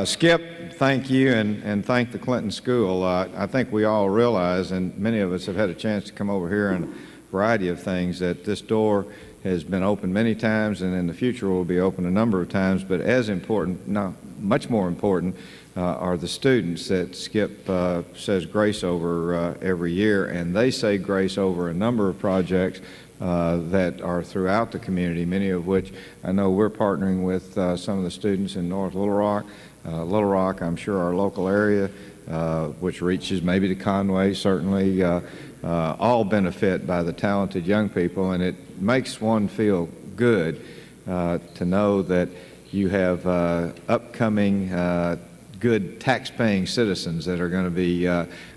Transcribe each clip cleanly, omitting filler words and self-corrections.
Skip, thank you, and thank the Clinton School. I think we all realize, and many of us have had a chance to come over here and a variety of things, that this door has been open many times and in the future will be open a number of times, but as important, no, much more important, are the students that Skip says grace over every year, and they say grace over a number of projects that are throughout the community, many of which I know we're partnering with some of the students in North Little Rock. Little Rock, I'm sure our local area, which reaches maybe to Conway, certainly all benefit by the talented young people, and it makes one feel good to know that you have upcoming good tax-paying citizens that are going to be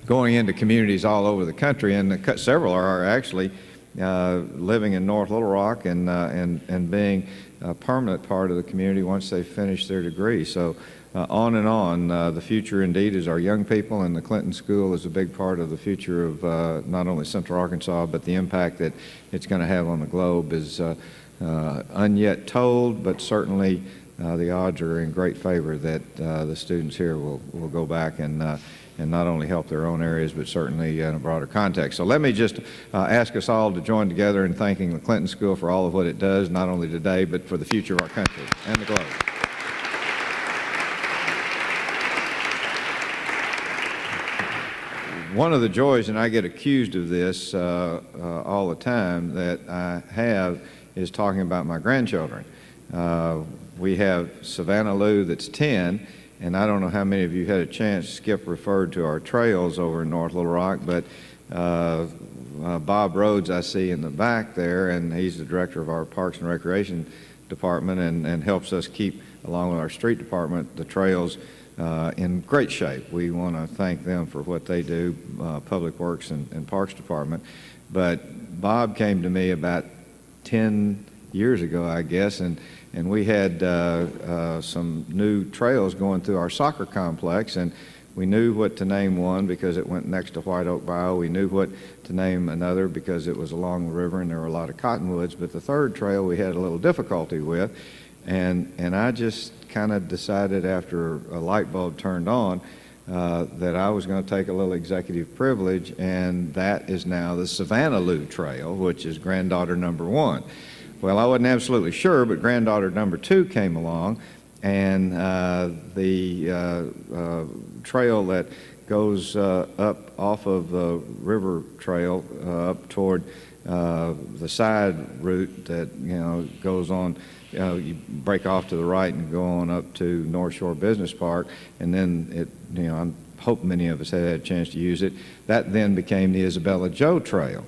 going into communities all over the country, and several are actually living in North Little Rock and being a permanent part of the community once they finish their degree. So on and on, the future indeed is our young people, and the Clinton School is a big part of the future of not only Central Arkansas, but the impact that it's going to have on the globe is unyet told, but certainly the odds are in great favor that the students here will go back and not only help their own areas, but certainly in a broader context. So let me just ask us all to join together in thanking the Clinton School for all of what it does, not only today, but for the future of our country and the globe. One of the joys, and I get accused of this all the time, that I have is talking about my grandchildren. We have Savannah Lou that's 10, and I don't know how many of you had a chance. Skip referred to our trails over in North Little Rock, but Bob Rhodes I see in the back there, and he's the director of our Parks and Recreation Department and helps us keep, along with our street department, the trails in great shape. We want to thank them for what they do, Public Works and Parks Department. But Bob came to me about 10 years ago, I guess, and we had some new trails going through our soccer complex, and we knew what to name one because it went next to White Oak Bayou. We knew what to name another because it was along the river and there were a lot of cottonwoods. But the third trail we had a little difficulty with, and I just kind of decided after a light bulb turned on that I was going to take a little executive privilege, and that is now the Savannah Lou Trail, which is granddaughter number 1. Well, I wasn't absolutely sure, but granddaughter number 2 came along, and the trail that goes up off of the river trail up toward the side route that goes on, you break off to the right and go on up to North Shore Business Park, and then I hope many of us had a chance to use it. That then became the Isabella Joe Trail,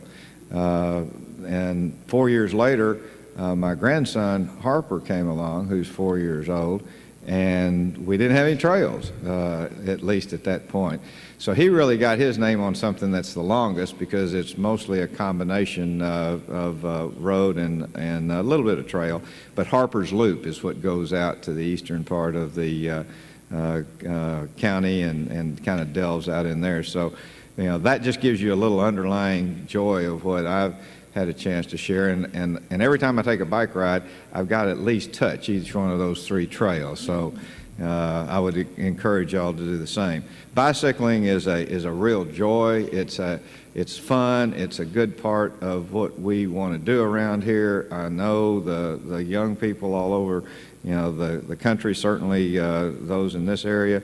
and 4 years later, my grandson Harper came along, who's 4 years old, and we didn't have any trails, at least at that point. So he really got his name on something that's the longest because it's mostly a combination of road and a little bit of trail. But Harper's Loop is what goes out to the eastern part of the county and kind of delves out in there. So that just gives you a little underlying joy of what I've had a chance to share, and every time I take a bike ride, I've got to at least touch each one of those 3 trails. So I would encourage y'all to do the same. Bicycling is a real joy. It's fun. It's a good part of what we want to do around here. I know the young people all over the country, certainly those in this area.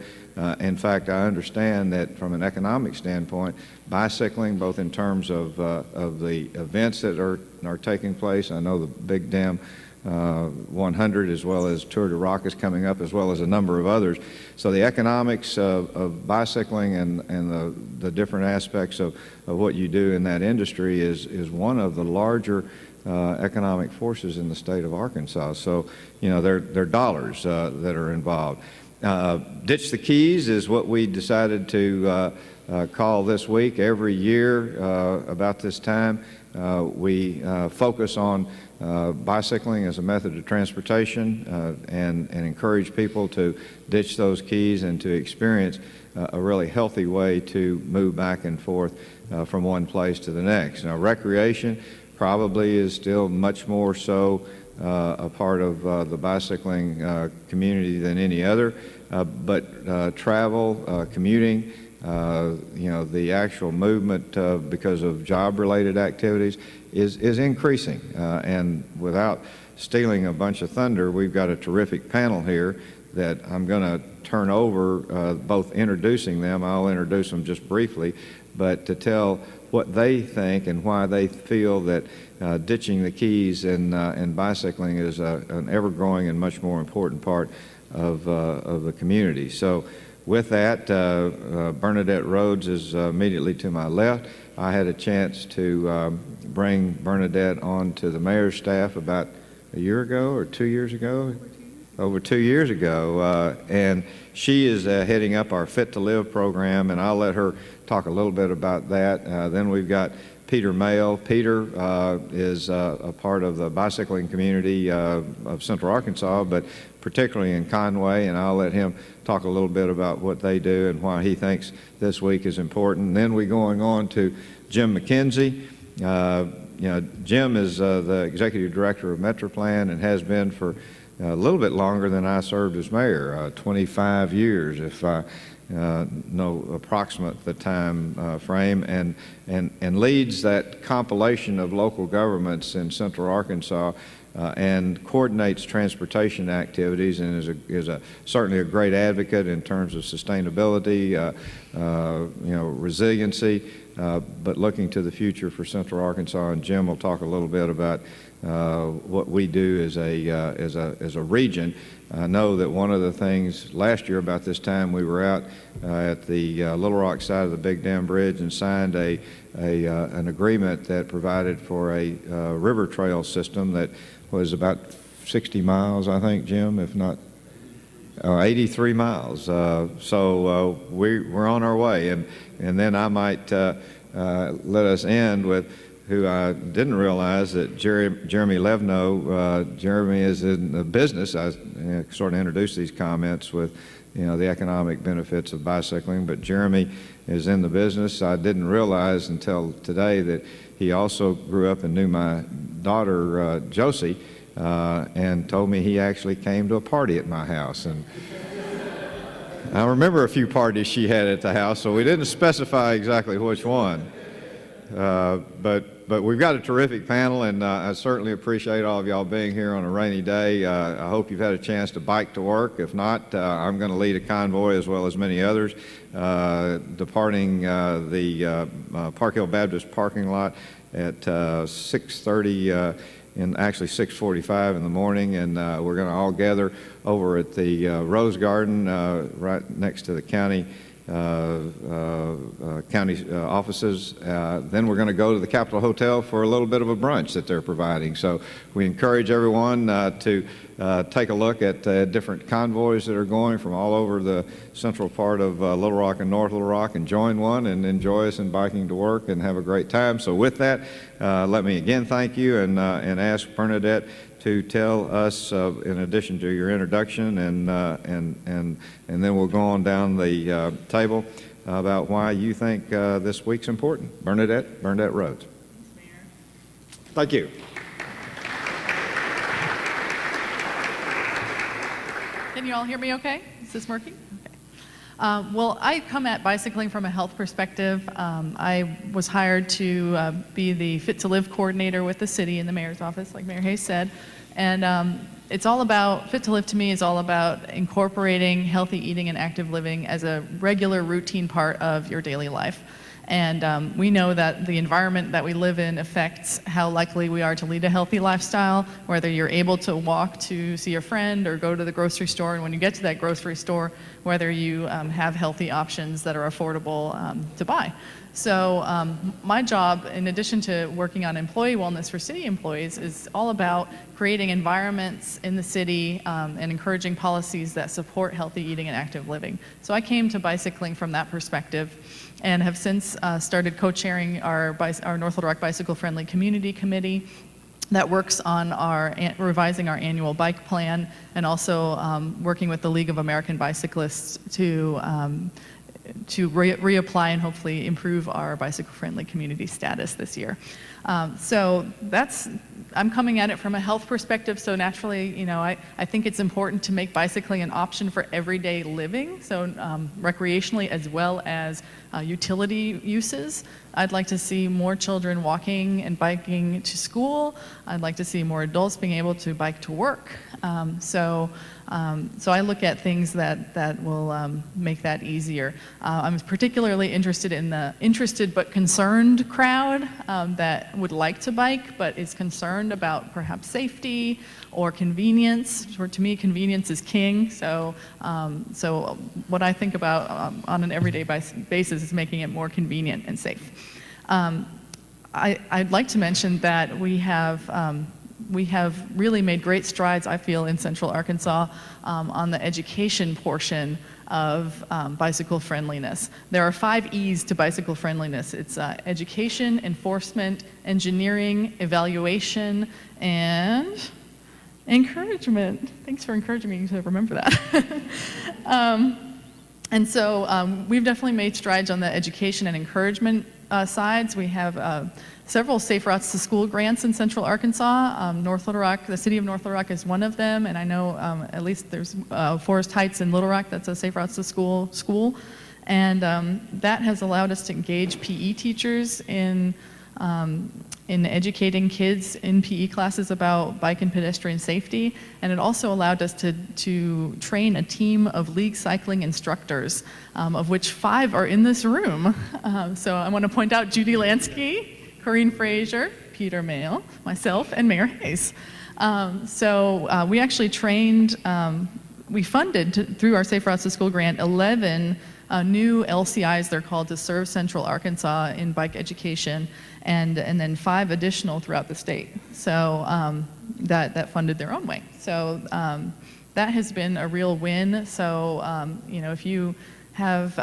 In fact, I understand that from an economic standpoint, bicycling, both in terms of the events that are taking place, I know the Big Dam 100 as well as Tour de Rock is coming up, as well as a number of others. So the economics of bicycling and the different aspects of what you do in that industry is one of the larger economic forces in the state of Arkansas. So, there are dollars that are involved. Ditch the Keys is what we decided to call this week. Every year about this time, we focus on bicycling as a method of transportation and encourage people to ditch those keys and to experience a really healthy way to move back and forth from one place to the next. Now, recreation probably is still much more so a part of the bicycling community than any other, but travel, commuting, the actual movement because of job-related activities is increasing. And without stealing a bunch of thunder, we've got a terrific panel here that I'm going to turn over, both introducing them, I'll introduce them just briefly, but to tell what they think and why they feel that ditching the keys and bicycling is an ever-growing and much more important part of the community. So with that, Bernadette Rhodes is immediately to my left. I had a chance to bring Bernadette on to the mayor's staff about a year ago or 2 years ago? Over 2 years ago, and she is heading up our Fit to Live program, and I'll let her talk a little bit about that. Then we've got Peter Mail. Peter is a part of the bicycling community of Central Arkansas, but particularly in Conway, and I'll let him talk a little bit about what they do and why he thinks this week is important. And then we're going on to Jim McKenzie. Jim is the executive director of Metroplan and has been for a little bit longer than I served as mayor, 25 years, if I know approximate the time frame, and leads that compilation of local governments in Central Arkansas and coordinates transportation activities, and is certainly a great advocate in terms of sustainability, resiliency, but looking to the future for Central Arkansas. And Jim will talk a little bit about what we do as a region. I know that one of the things last year about this time, we were out at the Little Rock side of the Big Dam Bridge and signed an agreement that provided for a river trail system that was about 60 miles, I think, Jim, if not 83 miles. So we're on our way, and then I might let us end with who I didn't realize that Jeremy Levno. Jeremy is in the business. I sort of introduced these comments with the economic benefits of bicycling, but Jeremy is in the business. I didn't realize until today that he also grew up and knew my daughter Josie, and told me he actually came to a party at my house. And I remember a few parties she had at the house, so we didn't specify exactly which one. But we've got a terrific panel, and I certainly appreciate all of y'all being here on a rainy day. I hope you've had a chance to bike to work. If not, I'm going to lead a convoy, as well as many others, departing the Park Hill Baptist parking lot at 6:30, actually 6:45 in the morning, and we're going to all gather over at the Rose Garden right next to the county offices. Then we're going to go to the Capitol Hotel for a little bit of a brunch that they're providing. So we encourage everyone to take a look at different convoys that are going from all over the central part of Little Rock and North Little Rock, and join one and enjoy us in biking to work and have a great time. So with that, let me again thank you and ask Bernadette to tell us, in addition to your introduction, and then we'll go on down the table about why you think this week's important. Bernadette Rhodes. Thank you. Can you all hear me okay? Is this working? Okay. Well, I come at bicycling from a health perspective. I was hired to be the Fit to Live coordinator with the city in the mayor's office, like Mayor Hayes said. And it's all about, Fit to Live to me is all about incorporating healthy eating and active living as a regular routine part of your daily life. And we know that the environment that we live in affects how likely we are to lead a healthy lifestyle, whether you're able to walk to see a friend or go to the grocery store, and when you get to that grocery store, whether you have healthy options that are affordable to buy. So my job, in addition to working on employee wellness for city employees, is all about creating environments in the city and encouraging policies that support healthy eating and active living. So I came to bicycling from that perspective, and have since started co-chairing our North Little Rock Bicycle Friendly Community Committee that works on revising our annual bike plan, and also working with the League of American Bicyclists to reapply and hopefully improve our bicycle-friendly community status this year. So I'm coming at it from a health perspective, so naturally, I think it's important to make bicycling an option for everyday living, so recreationally as well as utility uses. I'd like to see more children walking and biking to school. I'd like to see more adults being able to bike to work. So I look at things that will make that easier. I'm particularly interested in the interested but concerned crowd that would like to bike but is concerned about perhaps safety or convenience. To me, convenience is king. So what I think about on an everyday basis is making it more convenient and safe. I'd like to mention that we have really made great strides, I feel, in Central Arkansas on the education portion of bicycle friendliness. There are 5 E's to bicycle friendliness. It's education, enforcement, engineering, evaluation, and encouragement. Thanks for encouraging me to remember that. And so we've definitely made strides on the education and encouragement sides. We have several Safe Routes to School grants in Central Arkansas. North Little Rock, the city of North Little Rock is one of them, and I know at least there's Forest Heights in Little Rock that's a Safe Routes to School. And that has allowed us to engage PE teachers in educating kids in PE classes about bike and pedestrian safety, and it also allowed us to train a team of league cycling instructors, of which 5 are in this room. So I want to point out Judy Lansky, Corrine Frazier, Peter Mayle, myself, and Mayor Hayes. So we actually trained, we funded through our Safe Routes to School grant 11 new LCIs, they're called, to serve Central Arkansas in bike education, and then 5 additional throughout the state. So that funded their own way. So that has been a real win. So if you have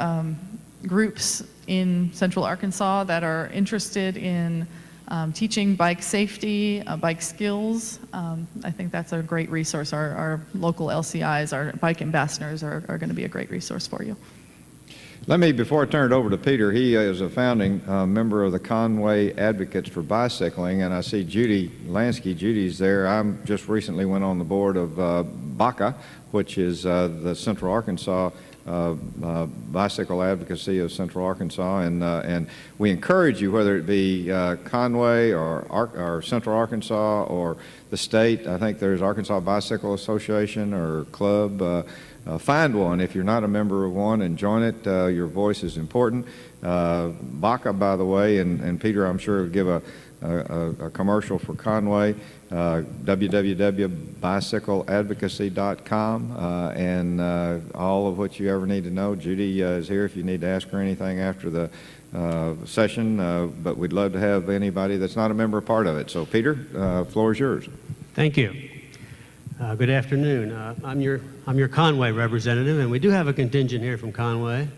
groups in Central Arkansas that are interested in teaching bike safety, bike skills, I think that's a great resource. Our local LCIs, our bike ambassadors are going to be a great resource for you. Let me, before I turn it over to Peter, he is a founding member of the Conway Advocates for Bicycling, and I see Judy Lansky. Judy's there. I just recently went on the board of BACA, which is the Central Arkansas Bicycle Advocacy of Central Arkansas, and we encourage you, whether it be Conway or Central Arkansas or the state. I think there's Arkansas Bicycle Association or club. Find one if you're not a member of one and join it. Your voice is important. BACA, by the way, and Peter, I'm sure, will give a commercial for Conway, www.bicycleadvocacy.com, and all of what you ever need to know. Judy is here if you need to ask her anything after the session, but we'd love to have anybody that's not a member a part of it. So, Peter, floor is yours. Thank you. Good afternoon. I'm your Conway representative, and we do have a contingent here from Conway.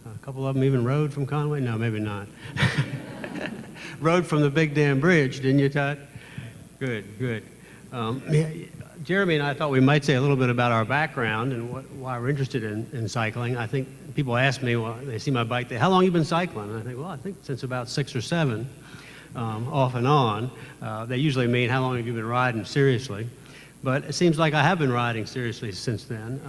A couple of them even rode from Conway? No, maybe not. Rode from the Big Dam Bridge, didn't you, Todd? Good, good. Jeremy and I thought we might say a little bit about our background and why we're interested in cycling. I think people ask me, well, they see my bike, how long have you been cycling? And I think, well, I think since about 6 or 7, off and on. They usually mean, how long have you been riding seriously? But it seems like I have been riding seriously since then.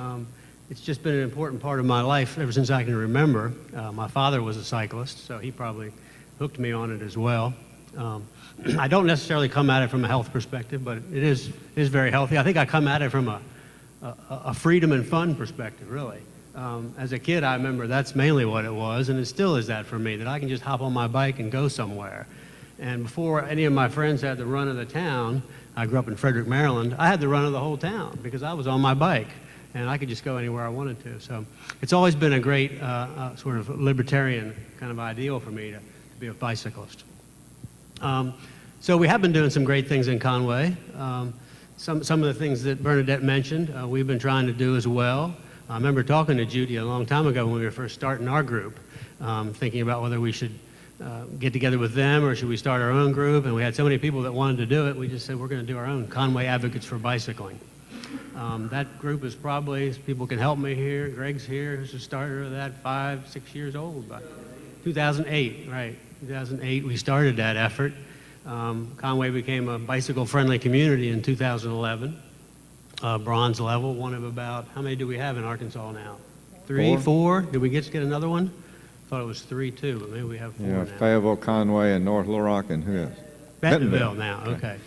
It's just been an important part of my life ever since I can remember. My father was a cyclist, so he probably hooked me on it as well. I don't necessarily come at it from a health perspective, but it is very healthy. I think I come at it from a freedom and fun perspective, really. As a kid, I remember that's mainly what it was, and it still is that for me, that I can just hop on my bike and go somewhere. And before any of my friends had the run of the town, I grew up in Frederick, Maryland, I had the run of the whole town because I was on my bike and I could just go anywhere I wanted to. So it's always been a great sort of libertarian kind of ideal for me to be a bicyclist. So we have been doing some great things in Conway. Some of the things that Bernadette mentioned, we've been trying to do as well. I remember talking to Judy a long time ago when we were first starting our group, thinking about whether we should get together with them or should we start our own group, and we had so many people that wanted to do it, we just said we're going to do our own Conway Advocates for Bicycling. That group is probably, people can help me here, Greg's here, who's the starter of that, 5, 6 years old. By 2008, right, 2008 we started that effort. Conway became a bicycle-friendly community in 2011. Bronze level, one of about, how many do we have in Arkansas now? 3, 4? Did we get another one? I thought it was 3, too, but maybe we have 4 now. Fayetteville, Conway, and North Little Rock, and who else? Bentonville now, okay.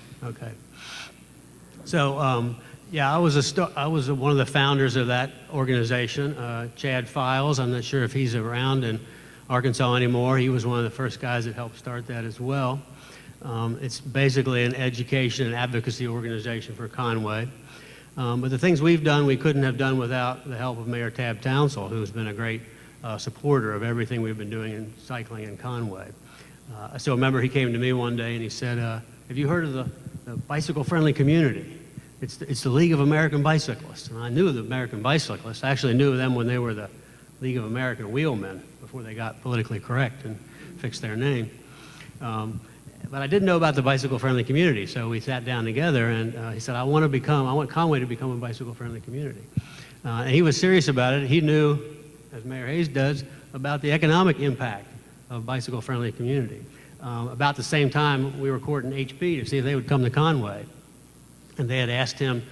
So, yeah, I was one of the founders of that organization. Chad Files, I'm not sure if he's around in Arkansas anymore. He was one of the first guys that helped start that as well. It's basically an education and advocacy organization for Conway. But the things we've done, we couldn't have done without the help of Mayor Tab Townsell, who's been a great supporter of everything we've been doing in cycling in Conway. I still remember he came to me one day and he said, have you heard of the bicycle-friendly community? It's the League of American Bicyclists. And I knew the American Bicyclists. I actually knew them when they were the League of American Wheelmen, before they got politically correct and fixed their name. But I didn't know about the bicycle-friendly community, so we sat down together, and he said, I want Conway to become a bicycle-friendly community. And he was serious about it. He knew, as Mayor Hayes does, about the economic impact of bicycle-friendly community. About the same time, we were courting HP to see if they would come to Conway. And they had asked him,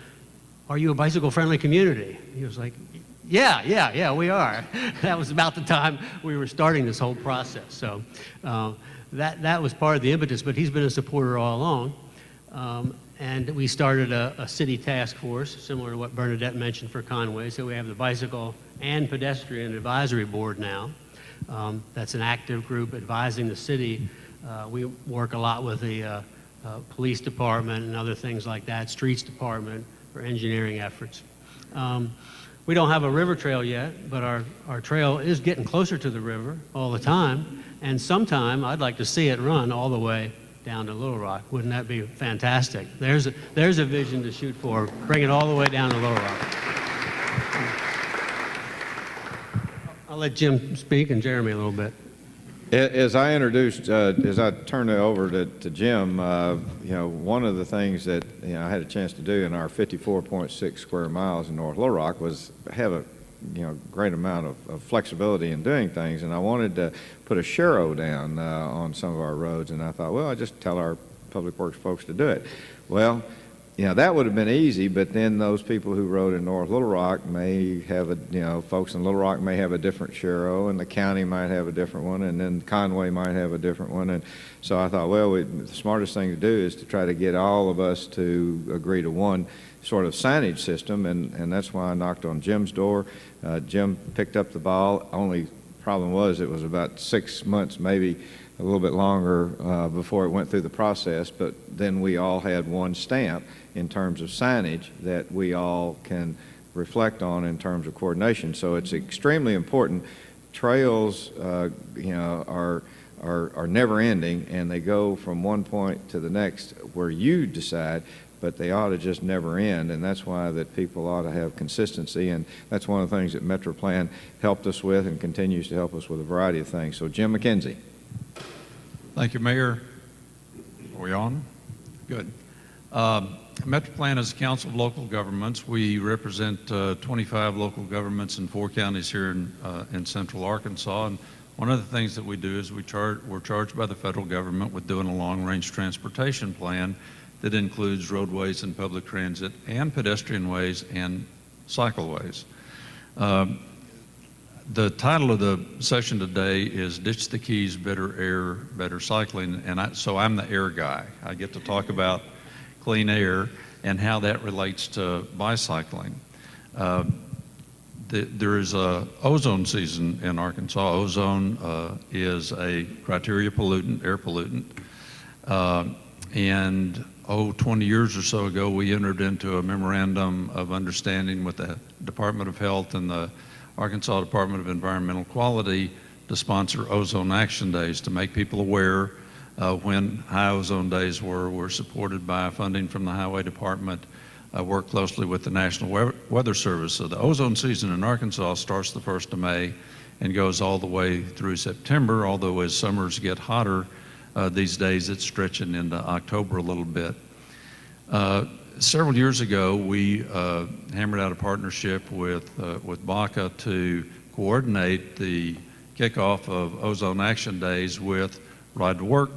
are you a bicycle-friendly community? He was like, yeah, we are. That was about the time we were starting this whole process. So that was part of the impetus, but he's been a supporter all along. And we started a city task force, similar to what Bernadette mentioned for Conway. So we have the Bicycle and Pedestrian Advisory Board now. That's an active group advising the city. We work a lot with the police department and other things like that, streets department for engineering efforts. We don't have a river trail yet, but our trail is getting closer to the river all the time. And sometime I'd like to see it run all the way down to Little Rock. Wouldn't that be fantastic? There's a vision to shoot for. Bring it all the way down to Little Rock. I'll let Jim speak and Jeremy a little bit. As I introduced, as I turned it over to Jim, one of the things that I had a chance to do in our 54.6 square miles in North Little Rock was have a great amount of flexibility in doing things, and I wanted to put a sharrow down on some of our roads, and I thought, well, I just tell our public works folks to do it. Well, that would have been easy, but then those people who rode in North Little Rock may have folks in Little Rock may have a different sharrow, and the county might have a different one, and then Conway might have a different one. And so I thought, well, the smartest thing to do is to try to get all of us to agree to one sort of signage system, and that's why I knocked on Jim's door. Jim picked up the ball. Only problem was it was about 6 months, maybe a little bit longer before it went through the process, but then we all had one stamp in terms of signage that we all can reflect on in terms of coordination. So it's extremely important. Trails, are never ending, and they go from one point to the next where you decide, but they ought to just never end, and that's why that people ought to have consistency, and that's one of the things that MetroPlan helped us with and continues to help us with a variety of things. So Jim McKenzie. Thank you, Mayor. Are we on? Good. MetroPlan is a council of local governments. We represent 25 local governments in 4 counties here in central Arkansas. And one of the things that we do is we're charged by the federal government with doing a long-range transportation plan that includes roadways and public transit and pedestrian ways and cycleways. The title of the session today is Ditch the Keys, Better Air, Better Cycling, and so I'm the air guy. I get to talk about clean air and how that relates to bicycling. There is a ozone season in Arkansas. Ozone is a criteria pollutant, air pollutant, and 20 years or so ago we entered into a memorandum of understanding with the Department of Health and the Arkansas Department of Environmental Quality to sponsor Ozone Action Days to make people aware when high ozone days were supported by funding from the Highway Department, work closely with the National Weather Service. So the ozone season in Arkansas starts the 1st of May and goes all the way through September, although as summers get hotter these days it's stretching into October a little bit. Several years ago, we hammered out a partnership with BACA to coordinate the kickoff of Ozone Action Days with Ride to Work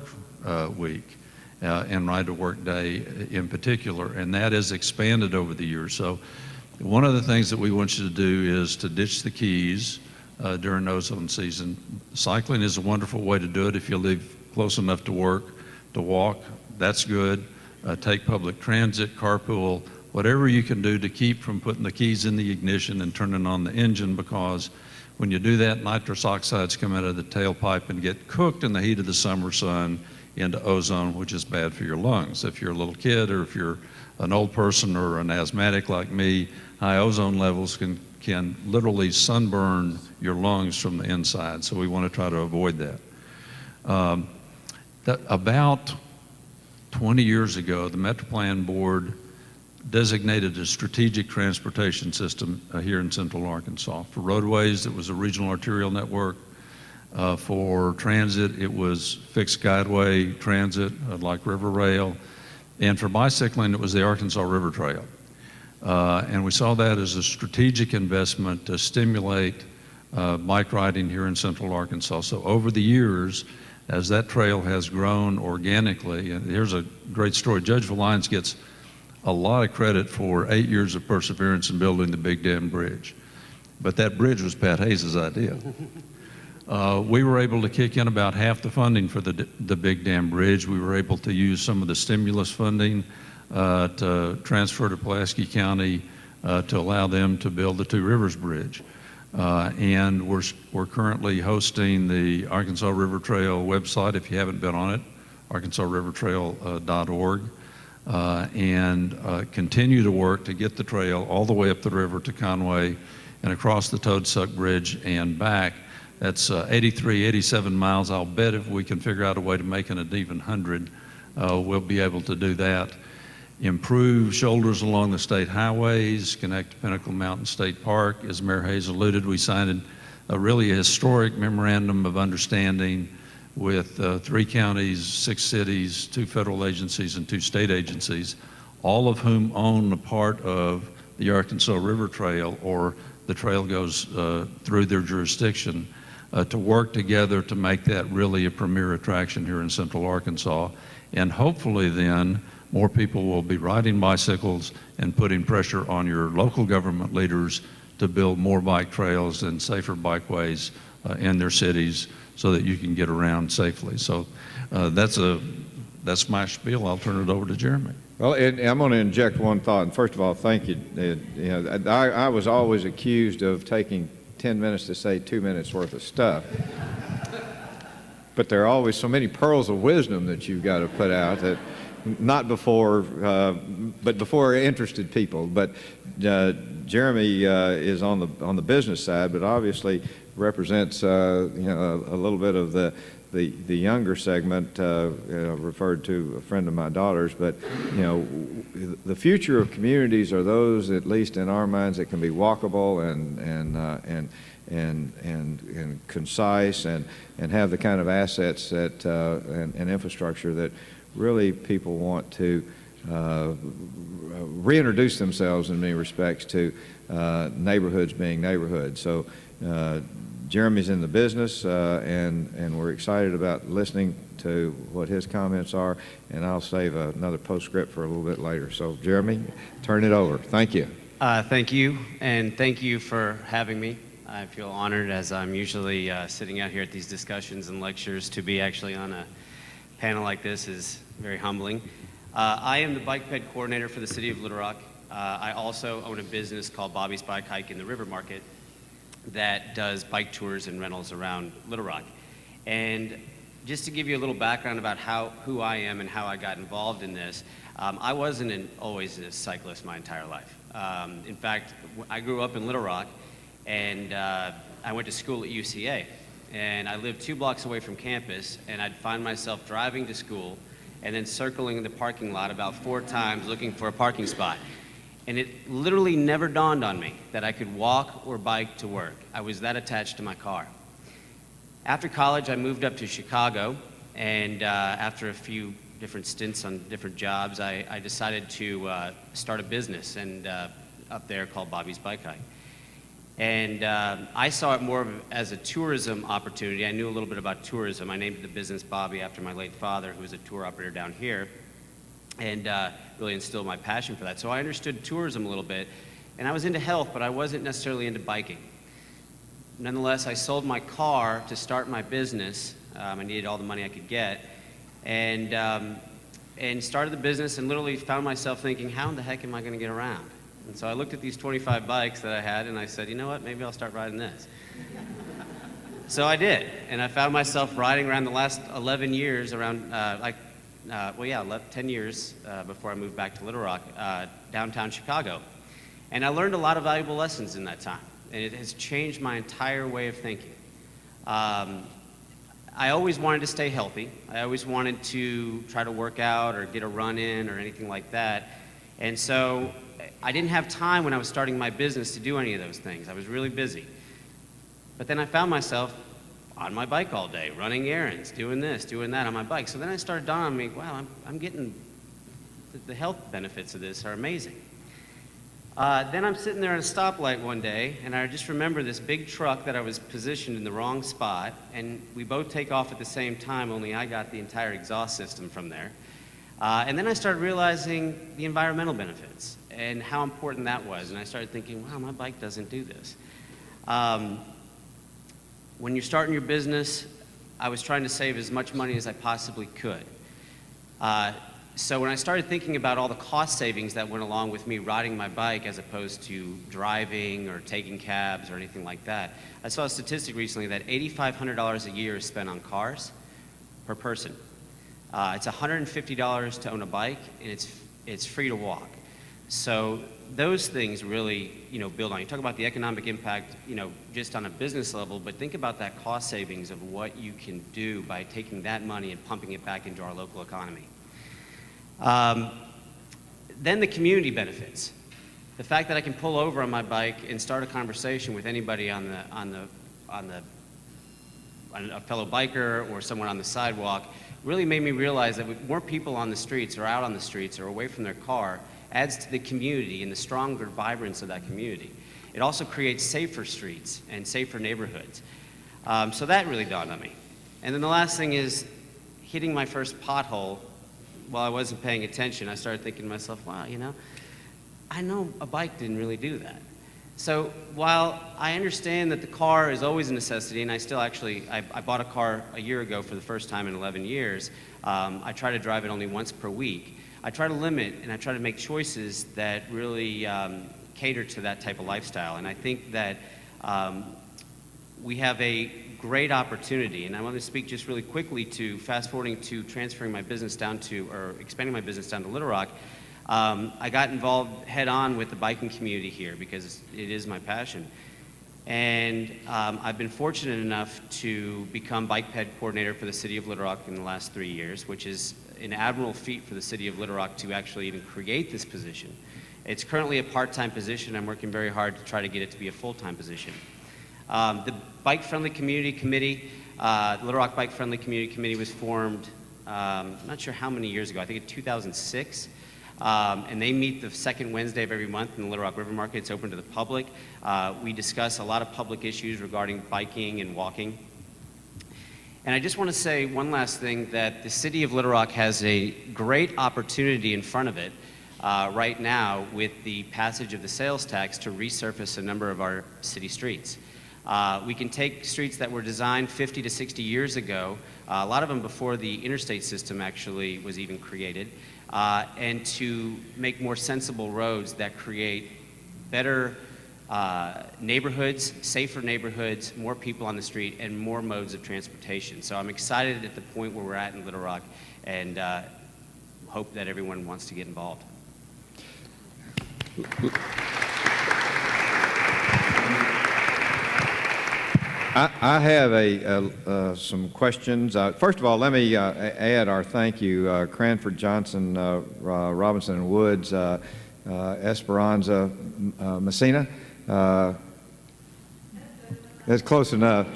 Week and Ride to Work Day in particular, and that has expanded over the years. So one of the things that we want you to do is to ditch the keys during ozone season. Cycling is a wonderful way to do it. If you live close enough to work to walk, that's good. Take public transit, carpool, whatever you can do to keep from putting the keys in the ignition and turning on the engine, because when you do that, nitrous oxides come out of the tailpipe and get cooked in the heat of the summer sun into ozone, which is bad for your lungs. If you're a little kid, or if you're an old person or an asthmatic like me, high ozone levels can literally sunburn your lungs from the inside, so we want to try to avoid that. About 20 years ago, the Metro Plan Board designated a strategic transportation system here in Central Arkansas. For roadways, it was a regional arterial network. For transit, it was fixed guideway transit, like River Rail. And for bicycling, it was the Arkansas River Trail. And we saw that as a strategic investment to stimulate bike riding here in Central Arkansas. So over the years, as that trail has grown organically, and here's a great story. Judge Valines gets a lot of credit for 8 years of perseverance in building the Big Dam Bridge. But that bridge was Pat Hayes' idea. We were able to kick in about half the funding for the Big Dam Bridge. We were able to use some of the stimulus funding to transfer to Pulaski County to allow them to build the Two Rivers Bridge. And we're currently hosting the Arkansas River Trail website, if you haven't been on it, arkansasrivertrail.org, and continue to work to get the trail all the way up the river to Conway and across the Toadsuck Bridge and back. That's 83, 87 miles. I'll bet if we can figure out a way to make it an even 100, we'll be able to do that. Improve shoulders along the state highways, connect to Pinnacle Mountain State Park. As Mayor Hayes alluded, we signed a really historic memorandum of understanding with 3 counties, 6 cities, 2 federal agencies, and 2 state agencies, all of whom own a part of the Arkansas River Trail, or the trail goes through their jurisdiction, to work together to make that really a premier attraction here in Central Arkansas. And hopefully then, more people will be riding bicycles and putting pressure on your local government leaders to build more bike trails and safer bikeways in their cities so that you can get around safely. So that's my spiel. I'll turn it over to Jeremy. Well, I'm going to inject one thought. And first of all, thank you. I was always accused of taking 10 minutes to say 2 minutes worth of stuff. But there are always so many pearls of wisdom that you've got to put out that not before, but before interested people. But Jeremy is on the business side, but obviously represents a little bit of the younger segment, referred to a friend of my daughter's. But the future of communities are those, at least in our minds, that can be walkable and concise and have the kind of assets that and infrastructure that really people want to reintroduce themselves in many respects to neighborhoods being neighborhoods. So Jeremy's in the business, and we're excited about listening to what his comments are, and I'll save another postscript for a little bit later. So Jeremy, turn it over. Thank you. Thank you, and thank you for having me. I feel honored, as I'm usually sitting out here at these discussions and lectures. To be actually on a panel like this is very humbling. I am the bike ped coordinator for the city of Little Rock. I also own a business called Bobby's Bike Hike in the River Market that does bike tours and rentals around Little Rock. And just to give you a little background about who I am and how I got involved in this, I wasn't always a cyclist my entire life. In fact, I grew up in Little Rock, and I went to school at UCA. And I lived 2 blocks away from campus, and I'd find myself driving to school and then circling the parking lot about 4 times looking for a parking spot. And it literally never dawned on me that I could walk or bike to work. I was that attached to my car. After college, I moved up to Chicago, and after a few different stints on different jobs, I decided to start a business and up there called Bobby's Bike Hike. And I saw it more as a tourism opportunity. I knew a little bit about tourism. I named the business Bobby after my late father, who was a tour operator down here, and really instilled my passion for that. So I understood tourism a little bit, and I was into health, but I wasn't necessarily into biking. Nonetheless, I sold my car to start my business. I needed all the money I could get, and started the business, and literally found myself thinking, how in the heck am I going to get around? And so I looked at these 25 bikes that I had, and I said, you know what, maybe I'll start riding this. So I did, and I found myself riding around the last 11 years, around 10 years before I moved back to Little Rock, downtown Chicago. And I learned a lot of valuable lessons in that time, and it has changed my entire way of thinking. I always wanted to stay healthy. I always wanted to try to work out or get a run in or anything like that. And so I didn't have time when I was starting my business to do any of those things. I was really busy. But then I found myself on my bike all day, running errands, doing this, doing that on my bike. So then I started dawning on me, wow, I'm getting, the health benefits of this are amazing. Then I'm sitting there at a stoplight one day, and I just remember this big truck that I was positioned in the wrong spot, and we both take off at the same time, only I got the entire exhaust system from there. And then I started realizing the environmental benefits and how important that was, and I started thinking, wow, my bike doesn't do this. When you're starting your business, I was trying to save as much money as I possibly could. So when I started thinking about all the cost savings that went along with me riding my bike as opposed to driving or taking cabs or anything like that, I saw a statistic recently that $8,500 a year is spent on cars per person. It's $150 to own a bike, and it's free to walk. So those things really, build on. You talk about the economic impact, just on a business level, but think about that cost savings of what you can do by taking that money and pumping it back into our local economy. Then the community benefits. The fact that I can pull over on my bike and start a conversation with anybody a fellow biker or someone on the sidewalk really made me realize that with more people on the streets or out on the streets or away from their car adds to the community and the stronger vibrance of that community. It also creates safer streets and safer neighborhoods. So that really dawned on me. And then the last thing is hitting my first pothole. While I wasn't paying attention, I started thinking to myself, wow, I know a bike didn't really do that. So while I understand that the car is always a necessity, and I still actually, I bought a car a year ago for the first time in 11 years, I try to drive it only once per week. I try to limit and I try to make choices that really cater to that type of lifestyle. And I think that we have a great opportunity, and I want to speak just really quickly to fast forwarding to transferring my business down to, or expanding my business down to Little Rock. I got involved head on with the biking community here because it is my passion. And I've been fortunate enough to become bike ped coordinator for the city of Little Rock in the last 3 years, which is an admirable feat for the city of Little Rock to actually even create this position. It's currently a part-time position. I'm working very hard to try to get it to be a full-time position. The Bike Friendly Community Committee, Little Rock Bike Friendly Community Committee was formed, I'm not sure how many years ago, I think in 2006. And they meet the second Wednesday of every month in the Little Rock River Market. It's open to the public. We discuss a lot of public issues regarding biking and walking. And I just want to say one last thing, that the city of Little Rock has a great opportunity in front of it right now with the passage of the sales tax to resurface a number of our city streets. We can take streets that were designed 50 to 60 years ago, a lot of them before the interstate system actually was even created, and to make more sensible roads that create better neighborhoods, safer neighborhoods, more people on the street, and more modes of transportation. So I'm excited at the point where we're at in Little Rock, and hope that everyone wants to get involved. I have some questions. First of all, let me add our thank you. Cranford, Johnson, Robinson and Woods, Esperanza, Messina. That's close enough.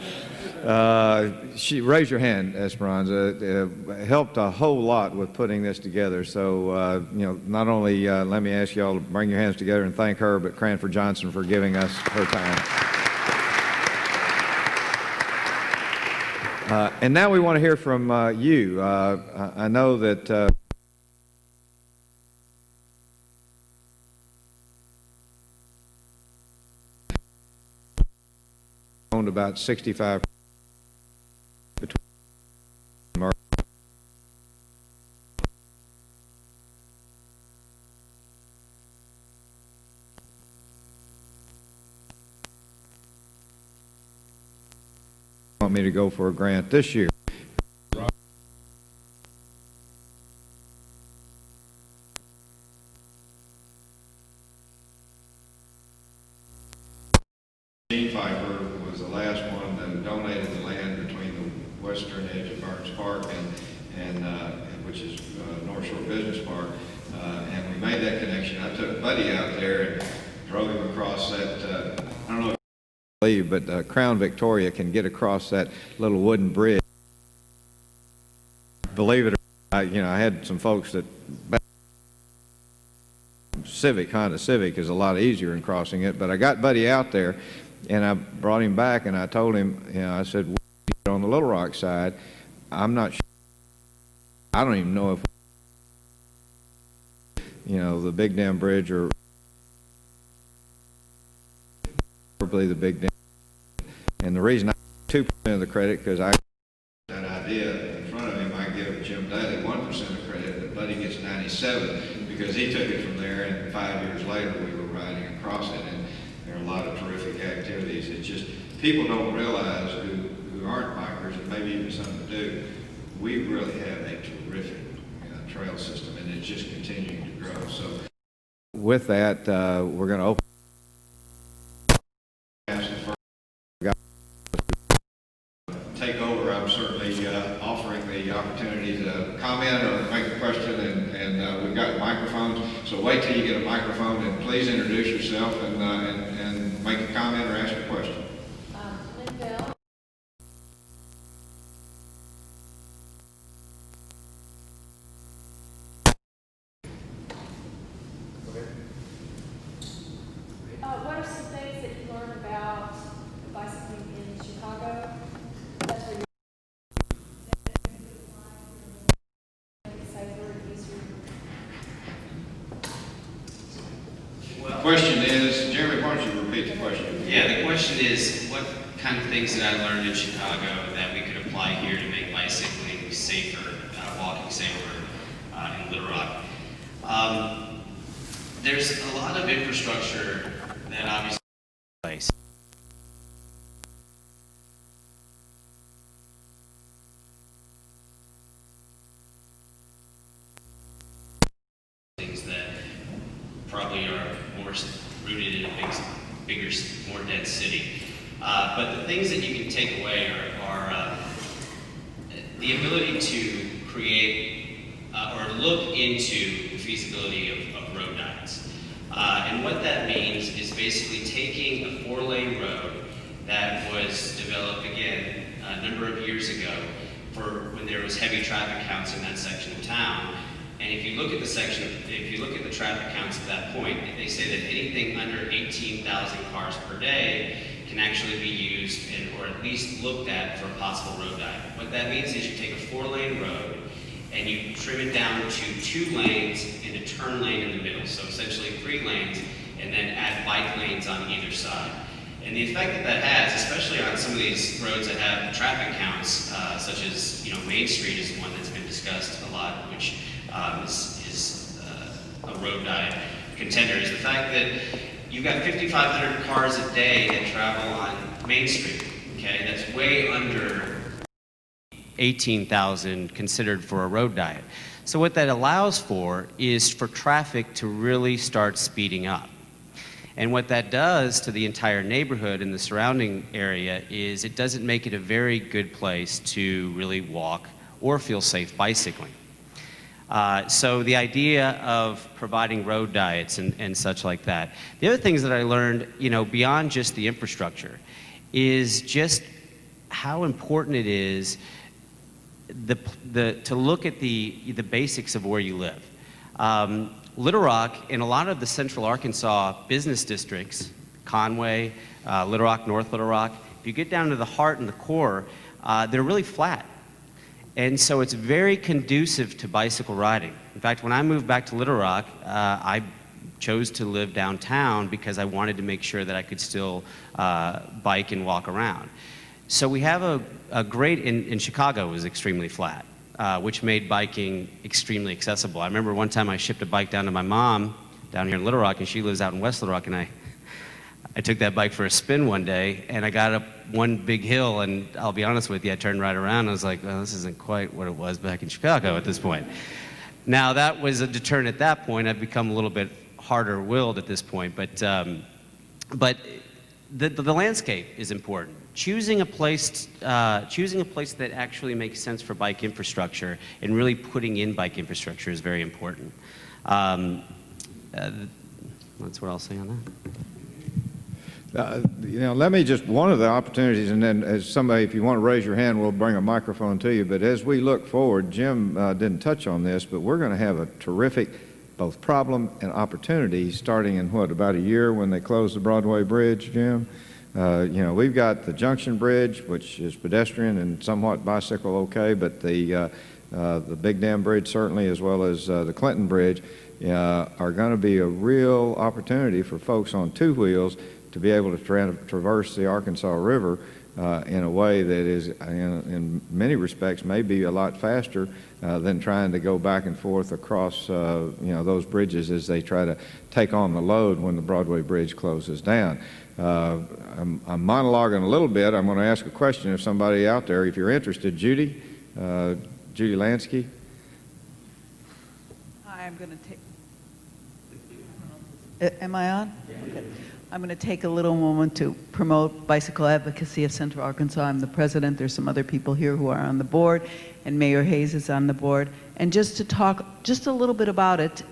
Raise your hand, Esperanza. Helped a whole lot with putting this together. So, you know, not only let me ask you all to bring your hands together and thank her, but Cranford Johnson for giving us her time. And now we want to hear from you. I know that owned about 65 between want me to go for a grant this year. Pfeiffer was the last one that donated the land between the western edge of Burns Park and which is North Shore Business Park, and we made that connection. I took Buddy out there and drove him across that. I don't know if you believe, but Crown Victoria can get across that little wooden bridge. Believe it or not, you know, I had some folks that Honda Civic is a lot easier in crossing it, but I got Buddy out there. And I brought him back, and I told him, you know, I said, on the Little Rock side, I'm not sure. I don't even know if, you know, the Big Dam Bridge or probably the Big Dam. And the reason I get 2% of the credit, because I that idea in front of him, I give Jim Daly 1% of credit, but Buddy gets 97 because he took it from there, and 5 years later we were riding across it. And there are a lot of terrific activities. It's just people don't realize who aren't bikers, and maybe even some that do, we really have a terrific trail system, and it's just continuing to grow. So with that, we're going to open take over. I'm certainly offering the opportunity to comment or make a question, and we've got microphones, so wait till you get a microphone, and please introduce yourself and make a comment or ask a question. Lynn Bell. What are some things that you learned about bicycling in Chicago? That's where you're safer and easier. Well, The question is, Jeremy, why don't you repeat the question? yeah, the question is, what kind of things did I learn in Chicago that we could apply here to make bicycling safer, walking safer in Little Rock? There's a lot of infrastructure that obviously place. Things that probably are more rooted in a bigger, more dense city. But the things that you can take away are the ability to create or look into the feasibility of road diets. And what that means is basically taking a 4-lane road that was developed, again, a number of years ago for when there was heavy traffic counts in that section of town. And if you look at the section, if you look at the traffic counts at that point, they say that anything under 18,000 cars per day can actually be used or at least looked at for a possible road diet. What that means is you take a 4-lane road and you trim it down to 2 lanes and a turn lane in the middle. So essentially 3 lanes, and then add bike lanes on either side. And the effect that that has, especially on some of these roads that have traffic counts, such as, you know, Main Street is one that's been discussed a lot, which is a road diet contender, is the fact that you've got 5,500 cars a day that travel on Main Street. Okay, that's way under 18,000 considered for a road diet. So what that allows for is for traffic to really start speeding up. And what that does to the entire neighborhood and the surrounding area is it doesn't make it a very good place to really walk or feel safe bicycling. So the idea of providing road diets and such like that. The other things that I learned, you know, beyond just the infrastructure, is just how important it is to look at the basics of where you live. Little Rock, in a lot of the central Arkansas business districts, Conway, Little Rock, North Little Rock, if you get down to the heart and the core, they're really flat. And so it's very conducive to bicycle riding. In fact, when I moved back to Little Rock, I chose to live downtown because I wanted to make sure that I could still bike and walk around. So we have a great, in Chicago, it was extremely flat, which made biking extremely accessible. I remember one time I shipped a bike down to my mom down here in Little Rock, and she lives out in West Little Rock, and I took that bike for a spin one day, and I got up one big hill, and I'll be honest with you, I turned right around, and I was like, well, this isn't quite what it was back in Chicago at this point. Now, that was a deterrent at that point. I've become a little bit harder-willed at this point, but the landscape is important. Choosing a place that actually makes sense for bike infrastructure and really putting in bike infrastructure is very important. That's what I'll say on that. You know, let me just, one of the opportunities, and then as somebody, if you want to raise your hand, we'll bring a microphone to you, but as we look forward, Jim didn't touch on this, but we're going to have a terrific both problem and opportunity starting in what, about a year when they close the Broadway Bridge, Jim? You know, we've got the Junction Bridge, which is pedestrian and somewhat bicycle okay, but the Big Dam Bridge certainly, as well as the Clinton Bridge, are going to be a real opportunity for folks on two wheels to be able to traverse the Arkansas River in a way that is, in many respects, may be a lot faster than trying to go back and forth across, you know, those bridges as they try to take on the load when the Broadway Bridge closes down. I'm monologuing a little bit. I'm going to ask a question if somebody out there, if you're interested. Judy Lansky. Hi, I'm going to take... Am I on? Okay. I'm going to take a little moment to promote Bicycle Advocacy of Central Arkansas. I'm the president. There's some other people here who are on the board, and Mayor Hayes is on the board. And just to talk just a little bit about it,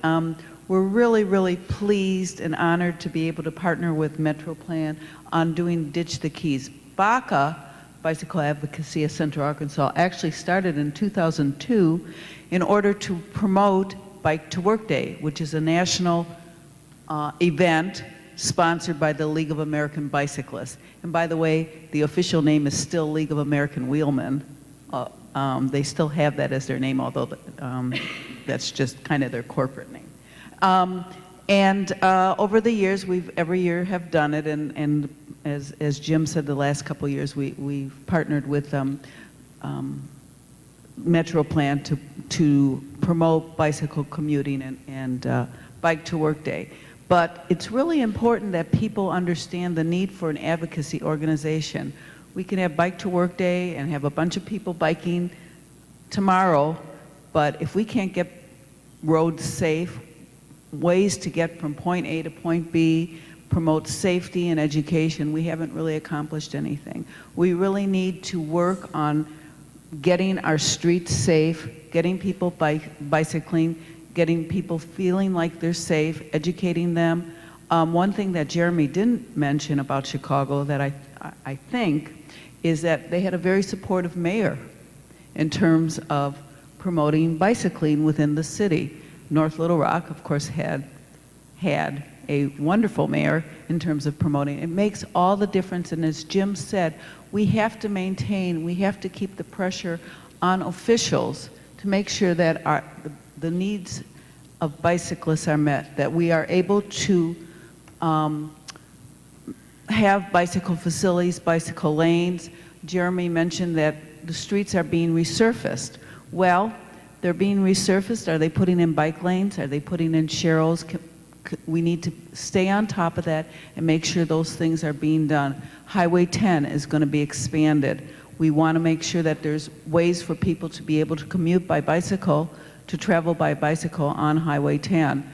we're really, really pleased and honored to be able to partner with Metro Plan on doing Ditch the Keys. BACA, Bicycle Advocacy of Central Arkansas, actually started in 2002 in order to promote Bike to Work Day, which is a national event sponsored by the League of American Bicyclists. And by the way, the official name is still League of American Wheelmen. They still have that as their name, although that's just kind of their corporate name. Over the years, we've every year have done it, and as Jim said, the last couple of years we've partnered with Metro Plan to promote bicycle commuting and Bike to Work Day. But it's really important that people understand the need for an advocacy organization. We can have Bike to Work Day and have a bunch of people biking tomorrow, but if we can't get roads safe, ways to get from point A to point B, promote safety and education, we haven't really accomplished anything. We really need to work on getting our streets safe, getting people bicycling, getting people feeling like they're safe, educating them. One thing that Jeremy didn't mention about Chicago that I think is that they had a very supportive mayor in terms of promoting bicycling within the city. North Little Rock, of course, had a wonderful mayor in terms of promoting. It makes all the difference, and as Jim said, we have to keep the pressure on officials to make sure that the needs of bicyclists are met, that we are able to have bicycle facilities, bicycle lanes. Jeremy mentioned that the streets are being resurfaced. Well, they're being resurfaced. Are they putting in bike lanes? Are they putting in sharrows? We need to stay on top of that and make sure those things are being done. Highway 10 is going to be expanded. We want to make sure that there's ways for people to be able to commute by bicycle, to travel by bicycle on Highway 10.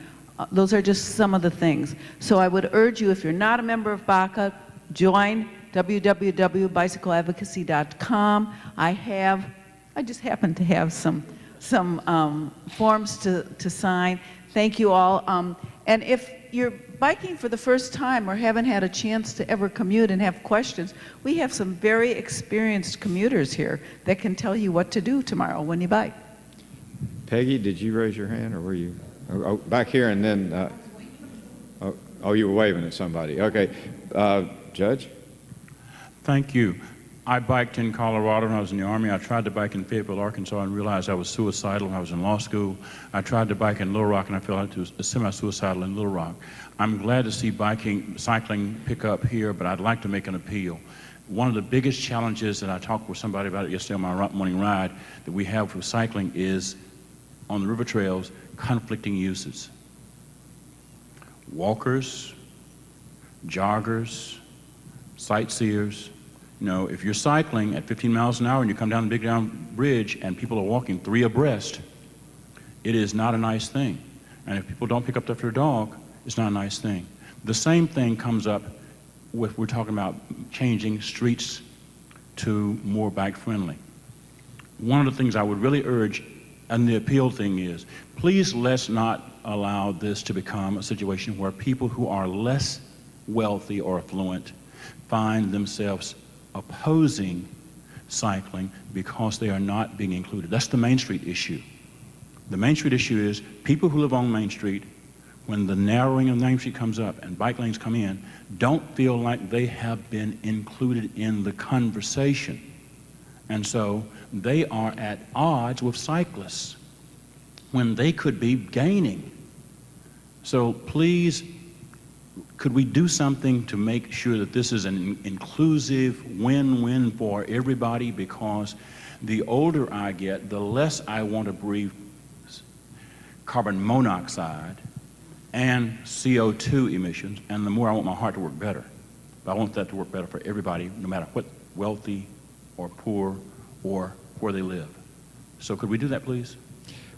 Those are just some of the things. So I would urge you, if you're not a member of BACA, join www.bicycleadvocacy.com. I just happen to have some forms to sign. Thank you all. And if you're biking for the first time or haven't had a chance to ever commute and have questions, we have some very experienced commuters here that can tell you what to do tomorrow when you bike. Peggy, did you raise your hand, or were you back here? And then, oh, you were waving at somebody. Okay, Judge. Thank you. I biked in Colorado when I was in the Army. I tried to bike in Fayetteville, Arkansas, and realized I was suicidal when I was in law school. I tried to bike in Little Rock, and I felt like I was semi-suicidal in Little Rock. I'm glad to see cycling pick up here, but I'd like to make an appeal. One of the biggest challenges, and I talked with somebody about it yesterday on my morning ride, that we have with cycling is, on the river trails, conflicting uses. Walkers, joggers, sightseers. You know, if you're cycling at 15 miles an hour and you come down the big down bridge and people are walking 3 abreast, it is not a nice thing. And if people don't pick up their dog, it's not a nice thing. The same thing comes up with, we're talking about changing streets to more bike friendly. One of the things I would really urge, and the appeal thing is, please let's not allow this to become a situation where people who are less wealthy or affluent find themselves opposing cycling because they are not being included. That's the Main Street issue. The Main Street issue is people who live on Main Street, when the narrowing of Main Street comes up and bike lanes come in, don't feel like they have been included in the conversation. And so they are at odds with cyclists when they could be gaining. So please, could we do something to make sure that this is an inclusive win-win for everybody? Because the older I get, the less I want to breathe carbon monoxide and CO2 emissions, and the more I want my heart to work better. But I want that to work better for everybody, no matter what, wealthy or poor or where they live. So could we do that, please?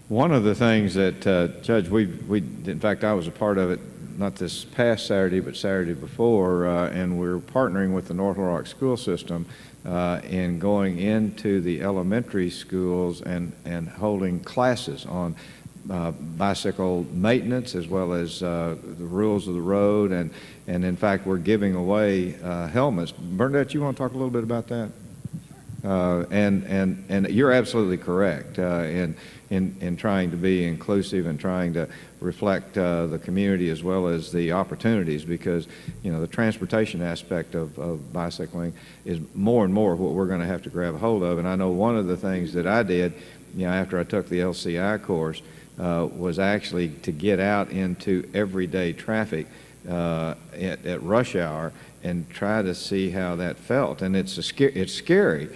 One of the things that, Judge, in fact, I was a part of it, not this past Saturday, but Saturday before, and we're partnering with the North Little Rock school system in going into the elementary schools and holding classes on bicycle maintenance as well as the rules of the road, and in fact, we're giving away helmets. Bernadette, you want to talk a little bit about that? And you're absolutely correct in trying to be inclusive and trying to reflect the community as well as the opportunities, because you know the transportation aspect of bicycling is more and more what we're going to have to grab a hold of. And I know one of the things that I did, you know, after I took the LCI course, was actually to get out into everyday traffic at rush hour and try to see how that felt. And it's scary,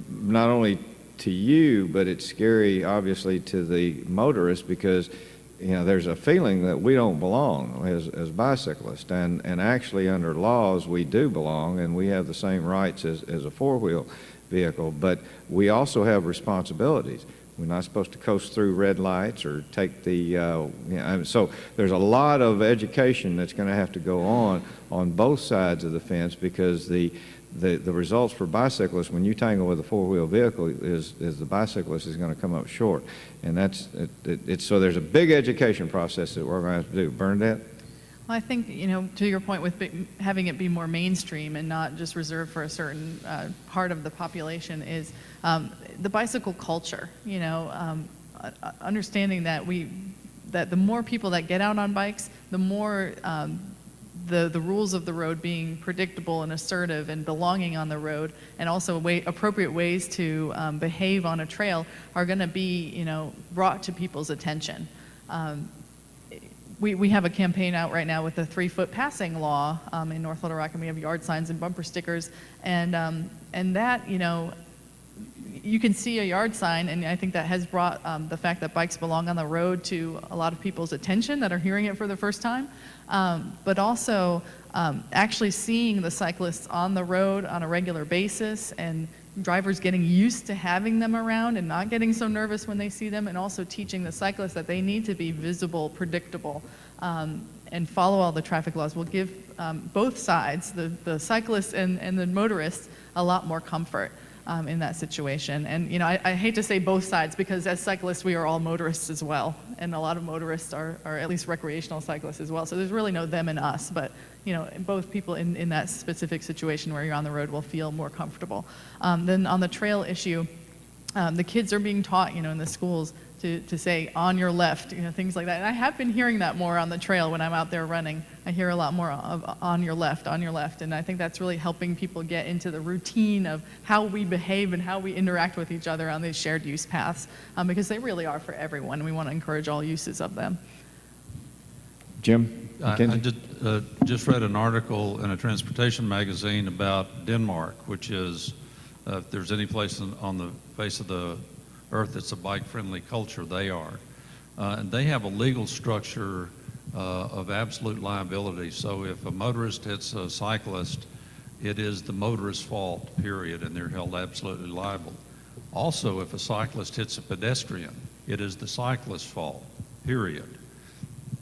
not only to you, but it's scary obviously to the motorist, because you know there's a feeling that we don't belong as bicyclists, and actually under laws we do belong, and we have the same rights as a four-wheel vehicle, but we also have responsibilities. We're not supposed to coast through red lights or take the, you know, so there's a lot of education that's going to have to go on both sides of the fence, because the results for bicyclists when you tangle with a four-wheel vehicle is the bicyclist is going to come up short. And that's, so there's a big education process that we're going to have to do. Bernadette? Well, I think, you know, to your point with having it be more mainstream and not just reserved for a certain part of the population is the bicycle culture, you know, understanding that that the more people that get out on bikes, the more the rules of the road being predictable and assertive and belonging on the road, and also appropriate ways to behave on a trail are going to be, you know, brought to people's attention. We have a campaign out right now with the 3-foot passing law in North Little Rock, and we have yard signs and bumper stickers, and that, you know, you can see a yard sign, and I think that has brought the fact that bikes belong on the road to a lot of people's attention that are hearing it for the first time, but also actually seeing the cyclists on the road on a regular basis, and drivers getting used to having them around and not getting so nervous when they see them, and also teaching the cyclists that they need to be visible, predictable, and follow all the traffic laws will give both sides, the cyclists and the motorists, a lot more comfort. in that situation. And, you know, I hate to say both sides, because as cyclists, we are all motorists as well. And a lot of motorists are at least recreational cyclists as well. So there's really no them and us. But, you know, both people in that specific situation where you're on the road will feel more comfortable. Then on the trail issue, the kids are being taught, you know, in the schools to say on your left, you know, things like that. And I have been hearing that more on the trail when I'm out there running. I hear a lot more of on your left, on your left. And I think that's really helping people get into the routine of how we behave and how we interact with each other on these shared use paths, because they really are for everyone. We want to encourage all uses of them. Jim? I just read an article in a transportation magazine about Denmark, which is, if there's any place on the face of the earth that's a bike-friendly culture, they are. And they have a legal structure of absolute liability. So if a motorist hits a cyclist, it is the motorist's fault, period, and they're held absolutely liable. Also, if a cyclist hits a pedestrian, it is the cyclist's fault, period.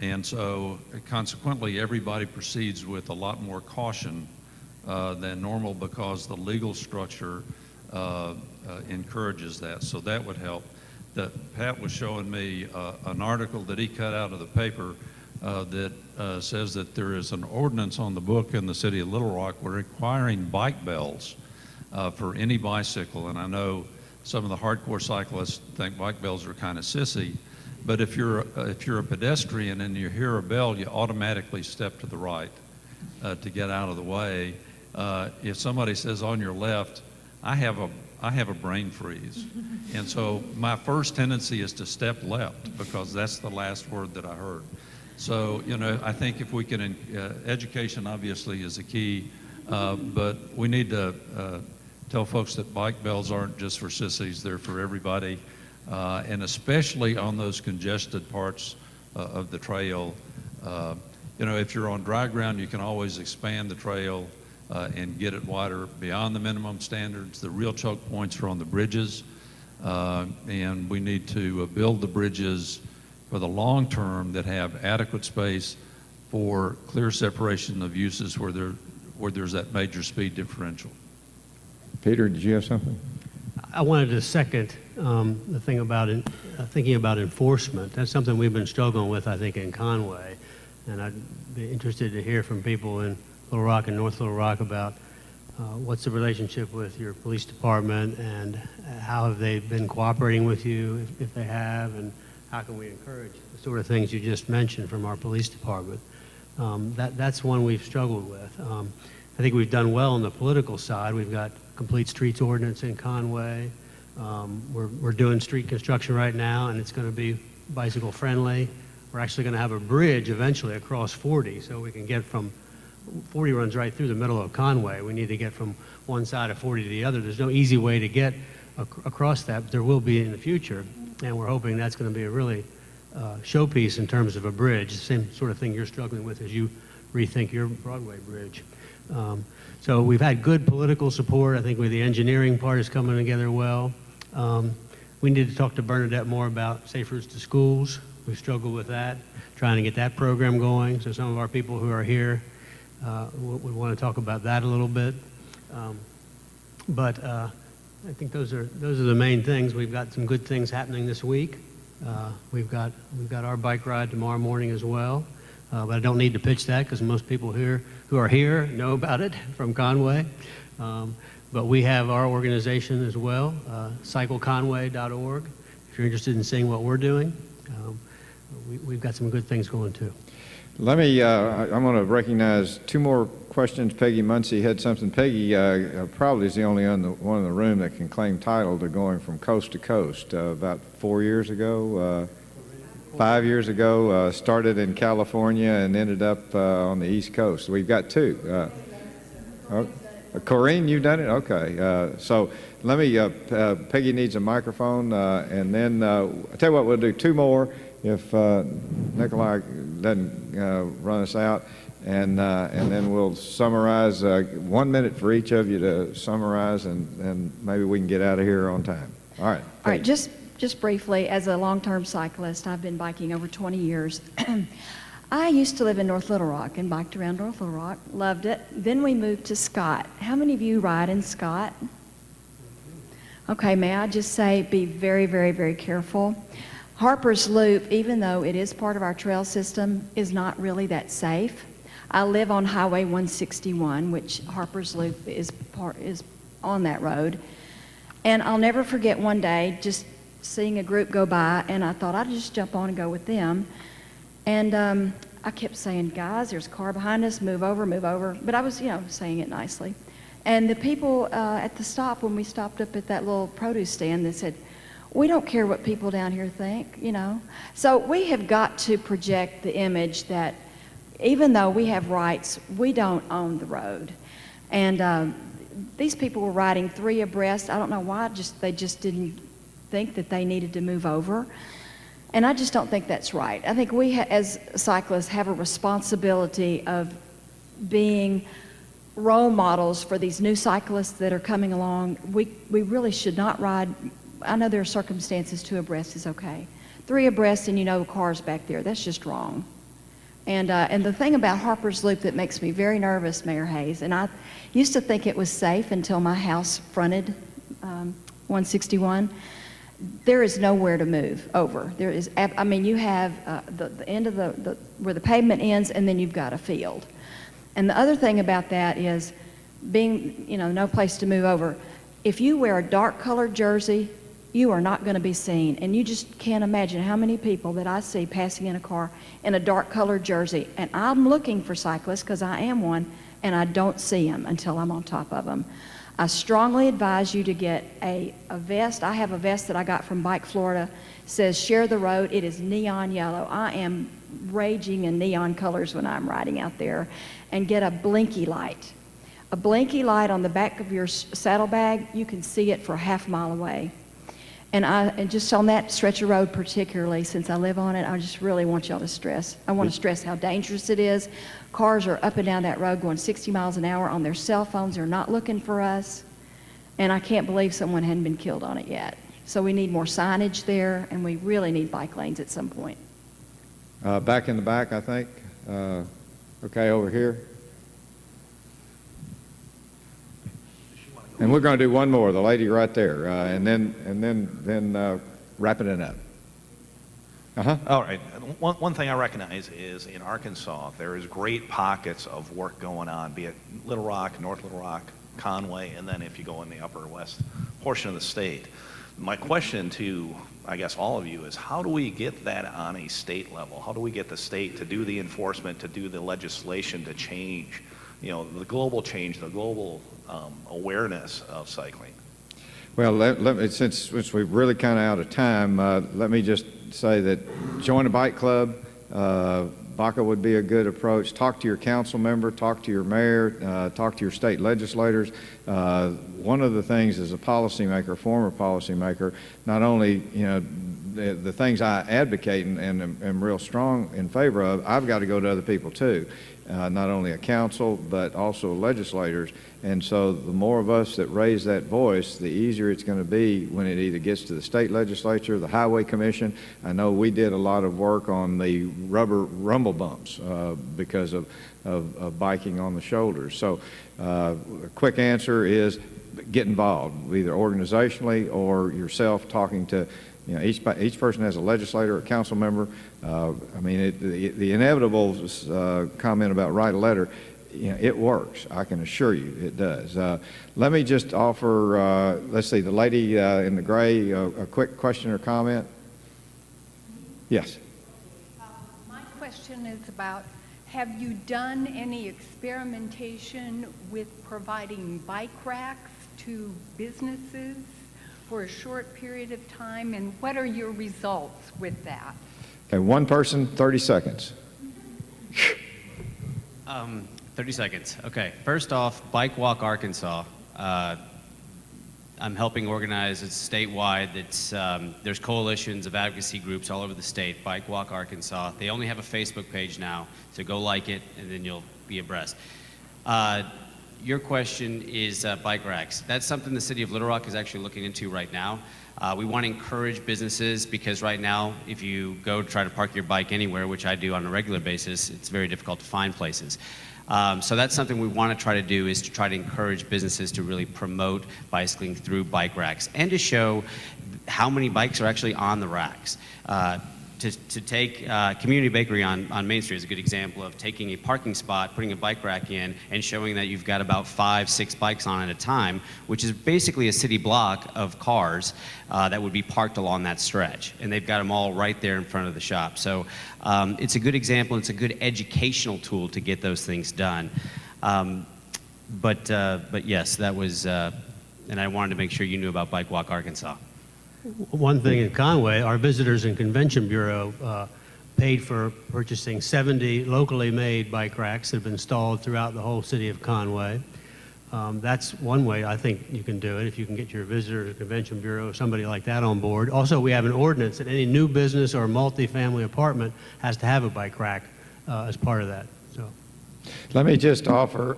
And so, consequently, everybody proceeds with a lot more caution than normal, because the legal structure encourages that. So that would help. Pat was showing me an article that he cut out of the paper that says that there is an ordinance on the book in the city of Little Rock requiring bike bells for any bicycle. And I know some of the hardcore cyclists think bike bells are kind of sissy, but if you're a pedestrian and you hear a bell, you automatically step to the right to get out of the way. If somebody says on your left, I have a brain freeze. And so my first tendency is to step left, because that's the last word that I heard. So, you know, I think if we can, education obviously is a key, but we need to tell folks that bike bells aren't just for sissies, they're for everybody. And especially on those congested parts of the trail. You know, if you're on dry ground, you can always expand the trail and get it wider beyond the minimum standards. The real choke points are on the bridges, and we need to build the bridges for the long term that have adequate space for clear separation of uses where there's that major speed differential. Peter, did you have something? I wanted to second the thing about thinking about enforcement. That's something we've been struggling with, I think, in Conway. And I'd be interested to hear from people in Little Rock and North Little Rock about what's the relationship with your police department, and how have they been cooperating with you, if they have, and how can we encourage the sort of things you just mentioned from our police department. That's one we've struggled with. I think we've done well on the political side. We've got complete streets ordinance in Conway. We're doing street construction right now, and it's going to be bicycle friendly. We're actually going to have a bridge eventually across 40, so we can get from 40 runs right through the middle of Conway. We need to get from one side of 40 to the other. There's no easy way to get across that, but there will be in the future, and we're hoping that's going to be a really showpiece in terms of a bridge, the same sort of thing you're struggling with as you rethink your Broadway bridge. So we've had good political support. I think the engineering part is coming together well. We need to talk to Bernadette more about Safe Routes to Schools. We've struggled with that, trying to get that program going. So some of our people who are here would want to talk about that a little bit. But I think those are the main things. We've got some good things happening this week. We've got our bike ride tomorrow morning as well. But I don't need to pitch that, because most people here who are here know about it from Conway. But we have our organization as well, cycleconway.org. If you're interested in seeing what we're doing, we've got some good things going too. Let me, I'm going to recognize two more questions. Peggy Muncie had something. Peggy probably is the only one in the room that can claim title to going from coast to coast. About 4 years ago, 5 years ago, started in California and ended up on the East Coast. We've got two. Corrine, you've done it? Okay. So let me, Peggy needs a microphone, and then I'll tell you what, we'll do two more if Nikolai doesn't run us out, and then we'll summarize, 1 minute for each of you to summarize, and maybe we can get out of here on time. All right. All right, just briefly, as a long-term cyclist, I've been biking over 20 years. I used to live in North Little Rock and biked around North Little Rock, loved it. Then we moved to Scott. How many of you ride in Scott? Okay, may I just say, be very, very, very careful. Harper's Loop, even though it is part of our trail system, is not really that safe. I live on Highway 161, which Harper's Loop is on that road. And I'll never forget one day just seeing a group go by, and I thought I'd just jump on and go with them. And I kept saying, guys, there's a car behind us, move over, move over. But I was, saying it nicely. And the people at the stop, when we stopped up at that little produce stand, they said, we don't care what people down here think, So we have got to project the image that even though we have rights, we don't own the road. And these people were riding 3 abreast. I don't know why, they just didn't think that they needed to move over. And I just don't think that's right. I think we, as cyclists, have a responsibility of being role models for these new cyclists that are coming along. We really should not ride. I know there are circumstances 2 abreast is okay. 3 abreast and cars back there, that's just wrong. And the thing about Harper's Loop that makes me very nervous, Mayor Hayes, and I used to think it was safe until my house fronted 161. There is nowhere to move over. There is, you have the end of where the pavement ends, and then you've got a field. And the other thing about that is being, no place to move over. If you wear a dark colored jersey, you are not going to be seen. And you just can't imagine how many people that I see passing in a car in a dark colored jersey. And I'm looking for cyclists because I am one, and I don't see them until I'm on top of them. I strongly advise you to get a vest. I have a vest that I got from Bike Florida. It says share the road. It is neon yellow. I am raging in neon colors when I'm riding out there. And get a blinky light. A blinky light on the back of your saddlebag, you can see it for a half mile away. And just on that stretch of road particularly, since I live on it, I just really want y'all to stress. I want to stress how dangerous it is. Cars are up and down that road going 60 miles an hour on their cell phones. They're not looking for us. And I can't believe someone hadn't been killed on it yet. So we need more signage there, and we really need bike lanes at some point. Back in the back, I think. Okay, over here. And we're going to do one more, the lady right there, and then wrapping it up. All right. One thing I recognize is in Arkansas, there is great pockets of work going on, be it Little Rock, North Little Rock, Conway, and then if you go in the upper west portion of the state. My question to, I guess, all of you is how do we get that on a state level? How do we get the state to do the enforcement, to do the legislation to change, the global change, the global awareness of cycling? Well, let me, since we're really kind of out of time, let me just say that join a bike club. BACA would be a good approach. Talk to your council member, talk to your mayor, talk to your state legislators. One of the things as a policymaker, former policymaker, not only, the things I advocate and am real strong in favor of, I've got to go to other people too. Not only a council, but also legislators. And so the more of us that raise that voice, the easier it's going to be when it either gets to the state legislature, the highway commission. I know we did a lot of work on the rubber rumble bumps because of biking on the shoulders. So a quick answer is get involved, either organizationally or yourself talking to, each person has a legislator, a council member. The inevitable comment about write a letter, it works. I can assure you it does. Let me just offer, let's see, the lady in the gray, a quick question or comment. Yes. My question is about, have you done any experimentation with providing bike racks to businesses for a short period of time, and what are your results with that? Okay, one person, 30 seconds. 30 seconds. Okay. First off, Bike Walk Arkansas. I'm helping organize. It's statewide. There's coalitions of advocacy groups all over the state. Bike Walk Arkansas. They only have a Facebook page now, so go like it, and then you'll be abreast. Your question is bike racks. That's something the city of Little Rock is actually looking into right now. We want to encourage businesses because right now, if you go try to park your bike anywhere, which I do on a regular basis, it's very difficult to find places. So that's something we want to try to do, is to try to encourage businesses to really promote bicycling through bike racks and to show how many bikes are actually on the racks. To take Community Bakery on Main Street is a good example of taking a parking spot, putting a bike rack in, and showing that you've got about 5, 6 bikes on at a time, which is basically a city block of cars that would be parked along that stretch. And they've got them all right there in front of the shop. So it's a good example. It's a good educational tool to get those things done. But yes, that was, and I wanted to make sure you knew about Bike Walk Arkansas. One thing in Conway, our Visitors and Convention Bureau paid for purchasing 70 locally made bike racks that have been installed throughout the whole city of Conway. That's one way I think you can do it, if you can get your Visitors and Convention Bureau or somebody like that on board. Also, we have an ordinance that any new business or multi-family apartment has to have a bike rack as part of that. So. Let me just offer,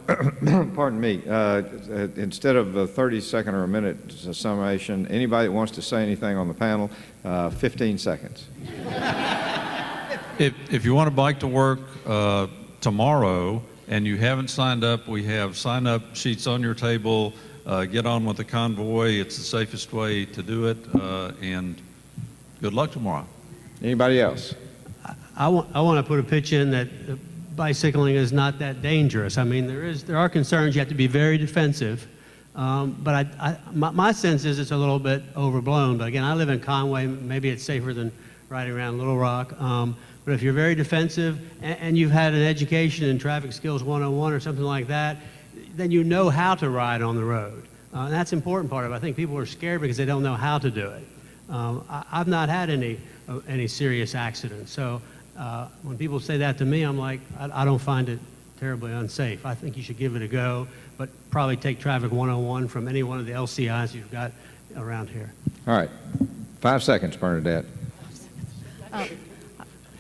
pardon me, instead of a 30-second or a minute summation, anybody that wants to say anything on the panel, 15 seconds. If you want to bike to work tomorrow and you haven't signed up, we have sign-up sheets on your table. Get on with the convoy. It's the safest way to do it, and good luck tomorrow. Anybody else? I want to put a pitch in that bicycling is not that dangerous. I mean, there are concerns. You have to be very defensive. But my sense is it's a little bit overblown. But again, I live in Conway. Maybe it's safer than riding around Little Rock. But if you're very defensive and you've had an education in Traffic Skills 101 or something like that, then you know how to ride on the road. And that's the important part of it. I think people are scared because they don't know how to do it. I've not had any serious accidents. So when people say that to me, I'm like, I don't find it terribly unsafe. I think you should give it a go, but probably take Traffic 101 from any one of the LCIs you've got around here. All right. 5 seconds, Bernadette.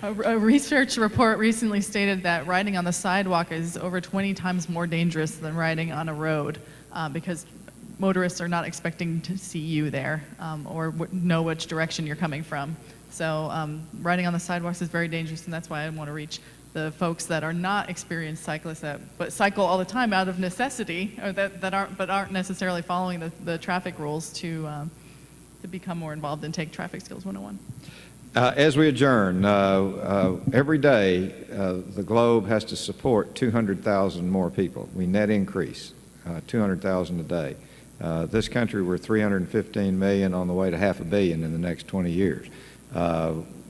A research report recently stated that riding on the sidewalk is over 20 times more dangerous than riding on a road because motorists are not expecting to see you there or know which direction you're coming from. So riding on the sidewalks is very dangerous, and that's why I want to reach the folks that are not experienced cyclists but cycle all the time out of necessity, or that aren't necessarily following the traffic rules to become more involved and take Traffic Skills 101. As we adjourn, every day the globe has to support 200,000 more people. We net increase 200,000 a day. This country, we're 315 million on the way to $500 million in the next 20 years.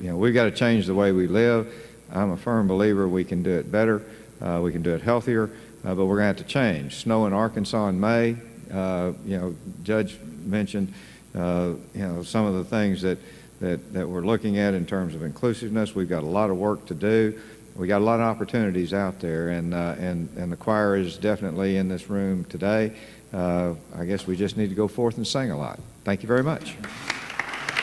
We've got to change the way we live. I'm a firm believer we can do it better, we can do it healthier, but we're going to have to change. Snow in Arkansas in May, Judge mentioned, some of the things that we're looking at in terms of inclusiveness. We've got a lot of work to do. We got a lot of opportunities out there, and the choir is definitely in this room today. I guess we just need to go forth and sing a lot. Thank you very much.